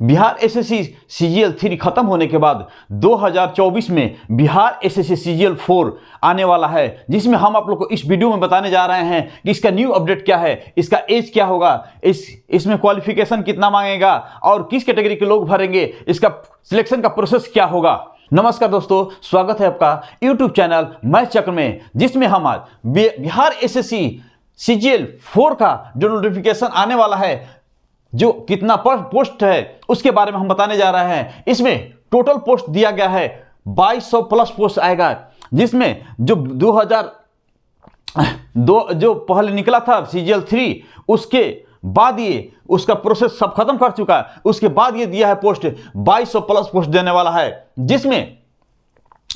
Bihar SSC CGL 3 खत्म होने के बाद 2024 में बिहार एसएससी सीजीएल 4 आने वाला है, जिसमें हम आप लोग को इस वीडियो में बताने जा रहे हैं कि इसका न्यू अपडेट क्या है, इसका एज क्या होगा, इसमें क्वालिफिकेशन कितना मांगेगा और किस कैटेगरी के लोग भरेंगे, इसका सिलेक्शन का प्रोसेस क्या होगा। नमस्कार दोस्तों, स्वागत है आपका यूट्यूब चैनल मैथ चक्र में, जिसमें हम आज बिहार एसएससी सीजीएल 4 का जो नोटिफिकेशन आने वाला है, जो कितना पर पोस्ट है उसके बारे में हम बताने जा रहे हैं। इसमें टोटल पोस्ट दिया गया है 2200 प्लस पोस्ट आएगा, जिसमें जो 2002 जो पहले निकला था सीजीएल 3, उसके बाद ये उसका प्रोसेस सब खत्म कर चुका है, उसके बाद ये दिया है पोस्ट 2200 प्लस पोस्ट देने वाला है, जिसमें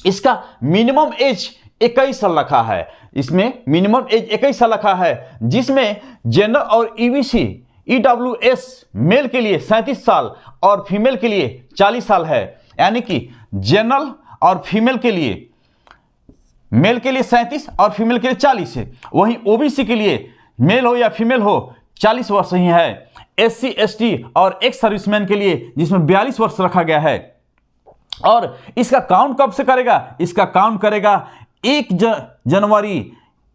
इसका मिनिमम एज 21 साल रखा है। इसमें मिनिमम एज 21 साल रखा है, जिसमें जनरल और ईबीसी ईडब्ल्यूएस मेल के लिए 37 साल और फीमेल के लिए 40 साल है। यानी कि जनरल और फीमेल के लिए, मेल के लिए 37 और फीमेल के लिए 40 है। वहीं ओबीसी के लिए मेल हो या फीमेल हो 40 वर्ष ही है। एससी एसटी और एक्स सर्विसमैन के लिए जिसमें 42 वर्ष रखा गया है। और इसका काउंट कब से करेगा? इसका काउंट करेगा 1 जनवरी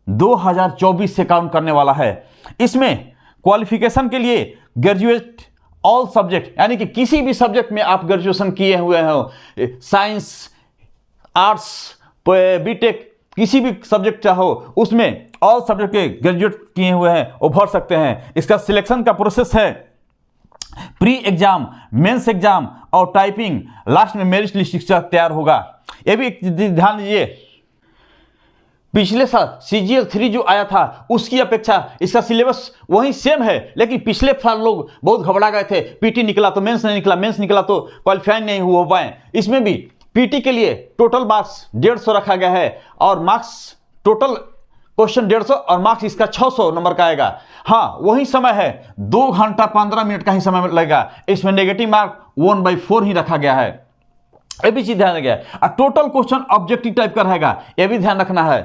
2024 से काउंट करने वाला है। इसमें क्वालिफिकेशन के लिए ग्रेजुएट ऑल सब्जेक्ट, यानी कि किसी भी सब्जेक्ट में आप ग्रेजुएशन किए हुए हो, साइंस, आर्ट्स, बीटेक, किसी भी सब्जेक्ट चाहो उसमें ऑल सब्जेक्ट के ग्रेजुएट किए हुए हैं वो भर सकते हैं। इसका सिलेक्शन का प्रोसेस है प्री एग्जाम, मेंस एग्जाम और टाइपिंग, लास्ट में मेरिट लिस्ट तैयार होगा। ये भी ध्यान दीजिए, पिछले साल सीजीएल 3 जो आया था उसकी अपेक्षा इसका सिलेबस वही सेम है, लेकिन पिछले साल लोग बहुत घबरा गए थे, पीटी निकला तो मेंस नहीं निकला, मेंस निकला तो क्वालिफाई नहीं हो पाए। इसमें भी पीटी के लिए टोटल मार्क्स 150 रखा गया है और मार्क्स टोटल क्वेश्चन 150 और मार्क्स इसका 600 नंबर का आएगा। हाँ, वही समय है, 2 घंटा 15 मिनट का ही समय लगेगा। इसमें नेगेटिव मार्क 1/4 ही रखा गया है, ये भी चीज ध्यान रखिए। और टोटल क्वेश्चन ऑब्जेक्टिव टाइप का रहेगा, यह भी ध्यान रखना है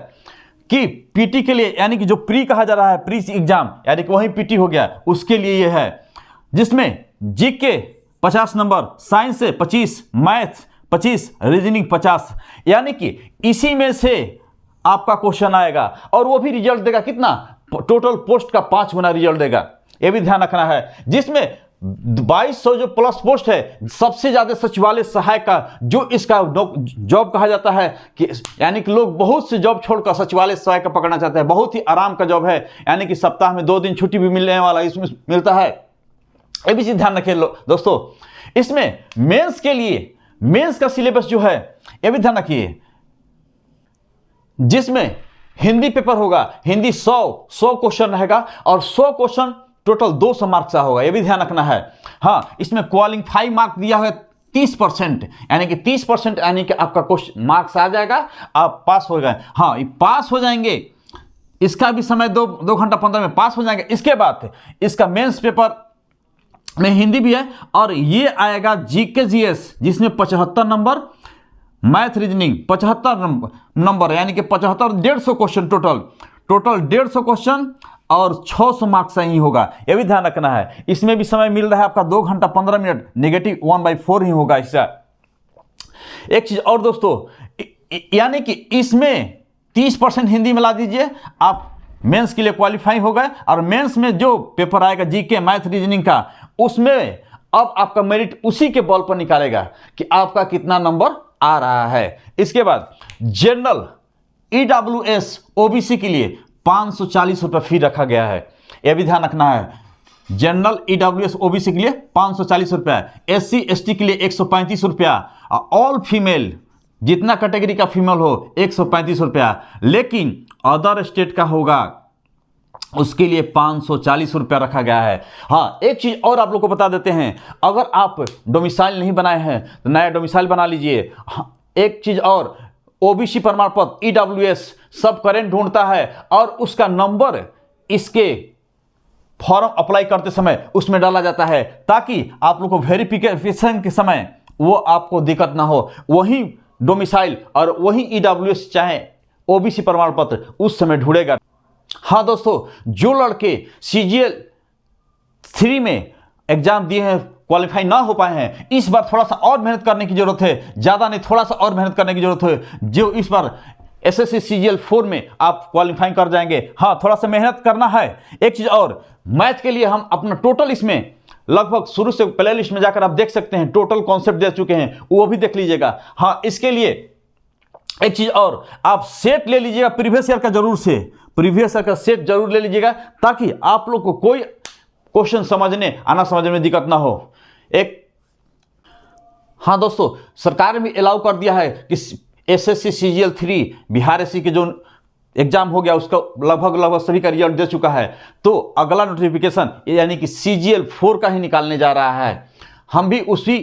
कि पीटी के लिए, यानी कि जो प्री कहा जा रहा है, प्री एग्जाम, यानी कि वही पीटी हो गया, उसके लिए यह है, जिसमें जीके 50 नंबर, साइंस से 25, मैथ 25, रीजनिंग 50, यानी कि इसी में से आपका क्वेश्चन आएगा और वो भी रिजल्ट देगा कितना? टोटल पोस्ट का 5 गुना रिजल्ट देगा, यह भी ध्यान रखना है। जिसमें 2200 जो प्लस पोस्ट है, सबसे ज्यादा सचिवालय सहायक का जो इसका जॉब कहा जाता है, कि यानी कि लोग बहुत से जॉब छोड़कर सचिवालय सहायक का पकड़ना चाहते हैं। बहुत ही आराम का जॉब है, यानी कि सप्ताह में 2 दिन छुट्टी भी मिलने वाला इसमें मिलता है। ये भी चीज ध्यान रखिए दोस्तों। इसमें मेंस के लिए, मेंस का सिलेबस जो है यह भी ध्यान रखिए, जिसमें हिंदी पेपर होगा, हिंदी 100 क्वेश्चन रहेगा और 100 क्वेश्चन टोटल 200 मार्क्स का होगा, यह भी ध्यान रखना है। हाँ, इसमें क्वालिफाई मार्क दिया है 30%, यानी कि 30%, यानी कि आपका क्वेश्चन मार्क्स आ जाएगा, आप पास हो गए। हाँ, ये पास हो जाएंगे, इसका भी समय 2 घंटा 15 में पास हो जाएंगे। इसके बाद इसका मेंस पेपर में हिंदी भी है और ये आएगा जीके जीएस, जिसमें 75 नंबर, मैथ रीजनिंग 75 नंबर, यानी कि 75, 150 क्वेश्चन टोटल 150 क्वेश्चन और 600 मार्क्स ही होगा, यह भी ध्यान रखना है। इसमें भी समय मिल रहा है आपका 2 घंटा 15 मिनट, नेगेटिव 1/4 ही होगा इसका। एक चीज और दोस्तों, यानी कि इसमें 30% हिंदी मिला दीजिए, आप मेंस के लिए क्वालिफाई हो गए। और मेंस में जो पेपर आएगा जीके, मैथ, रीजनिंग का, उसमें अब आपका मेरिट उसी के बल पर निकालेगा कि आपका कितना नंबर आ रहा है। इसके बाद जनरल, ईडब्ल्यूएस, ओबीसी के लिए 540 रुपये फी रखा गया है, यह भी ध्यान रखना है। जनरल, ईडब्ल्यूएस, ओबीसी के लिए 540 रुपया, एससी एसटी के लिए 135 रुपया, ऑल फीमेल, जितना कैटेगरी का फीमेल हो 135 रुपया। लेकिन अदर स्टेट का होगा उसके लिए 540 रुपया रखा गया है। हाँ, एक चीज और आप लोग को बता देते हैं, अगर आप डोमिसाइल नहीं बनाए हैं तो नया डोमिसाइल बना लीजिए। हाँ, एक चीज और, ओबीसी प्रमाण पत्र, ईडब्ल्यूएस सब करेंट ढूंढता है और उसका नंबर इसके फॉर्म अप्लाई करते समय उसमें डाला जाता है, ताकि आप लोग को वेरिफिकेशन के समय वो आपको दिक्कत ना हो। वही डोमिसाइल और वही ईडब्ल्यूएस चाहे ओबीसी प्रमाण पत्र उस समय ढूंढेगा। हाँ दोस्तों, जो लड़के सीजीएल 3 में एग्जाम दिए हैं क्वालिफाई ना हो पाए हैं, इस बार थोड़ा सा और मेहनत करने की जरूरत है, ज़्यादा नहीं, थोड़ा सा और मेहनत करने की जरूरत है। जो इस बार एसएससी सीजीएल 4 में आप क्वालिफाई कर जाएंगे, हाँ थोड़ा सा मेहनत करना है। एक चीज़ और, मैथ के लिए हम अपना टोटल इसमें लगभग शुरू से प्ले लिस्ट में जाकर आप देख सकते हैं, टोटल कॉन्सेप्ट दे चुके हैं, वो भी देख लीजिएगा। हाँ, इसके लिए एक चीज और, आप सेट ले लीजिएगा प्रीवियस ईयर का, जरूर से प्रीवियस ईयर का सेट जरूर ले लीजिएगा, ताकि आप लोग को कोई क्वेश्चन समझने में दिक्कत ना हो। हाँ दोस्तों, सरकार ने भी अलाउ कर दिया है कि एसएससी सीजीएल 3 बिहार एससी के जो एग्जाम हो गया उसका लगभग सभी का रिजल्ट दे चुका है। तो अगला नोटिफिकेशन यानी कि सीजीएल 4 का ही निकालने जा रहा है। हम भी उसी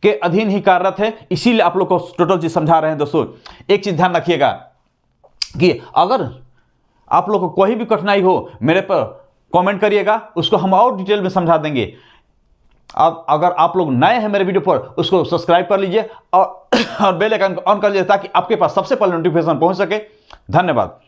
के अधीन ही कार्यरत है, इसीलिए आप लोग को टोटल चीज समझा रहे हैं। दोस्तों एक चीज ध्यान रखिएगा कि अगर आप लोग को कोई भी कठिनाई हो, मेरे पर कमेंट करिएगा, उसको हम और डिटेल में समझा देंगे। अब अगर आप लोग नए हैं मेरे वीडियो पर, उसको सब्सक्राइब कर लीजिए और बेल आइकन ऑन कर लीजिए, ताकि आपके पास सबसे पहले नोटिफिकेशन पहुंच सके। धन्यवाद।